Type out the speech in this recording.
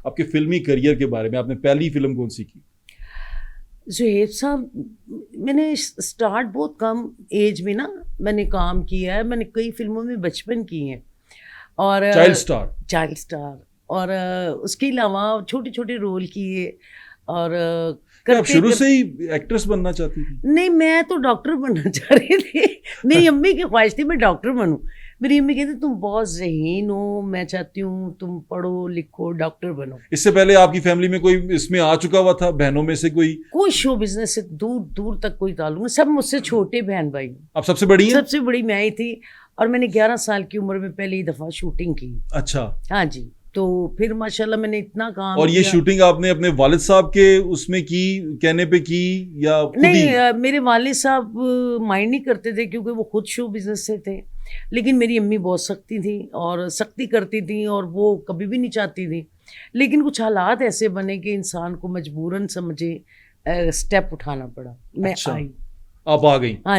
آپ کے فلمی کریئر کے بارے میں. آپ نے پہلی فلم کون سی کی؟ زہیب صاحب میں نے اسٹارٹ بہت کم ایج میں نا میں نے کام کیا ہے. میں نے کئی فلموں میں بچپن کی ہیں اور چائلڈ اسٹار اور اس کے علاوہ چھوٹے چھوٹے رول کیے. اور آپ شروع سے ہی ایکٹریس بننا چاہتی تھی؟ نہیں، میں تو ڈاکٹر بننا چاہ رہی تھی. میری امی کی خواہش تھی میں ڈاکٹر بنوں. میری امی کہتی تم بہت ذہین ہو، میں چاہتی ہوں تم پڑھو لکھو ڈاکٹر بنو. اس سے پہلے آپ کی فیملی میں کوئی اس میں آ چکا ہوا تھا؟ بہنوں میں سے کوئی شو بزنس سے دور دور تک کوئی تعلق نہیں. سب مجھ سے چھوٹے بہن بھائی. آپ سب سے بڑی ہیں؟ سب سے بڑی میں ہی تھی اور میں نے 11 سال کی عمر میں پہلی دفعہ شوٹنگ کی. اچھا. ہاں جی. تو پھر ماشاءاللہ میں نے اتنا کام اور یہ شوٹنگ آپ نے اپنے والد صاحب کے اس میں کی، کہنے پہ کی یا خود ہی؟ نہیں، میرے والد صاحب مائنڈ نہیں کرتے تھے کیونکہ وہ خود شو بزنس سے تھے. لیکن میری امی بہت سختی تھیں اور سختی کرتی تھیں اور وہ کبھی بھی نہیں چاہتی تھیں. لیکن کچھ حالات ایسے بنے کہ انسان کو مجبوراً سمجھے اسٹیپ اٹھانا پڑا. میں آئی. آپ آ گئی؟ ہاں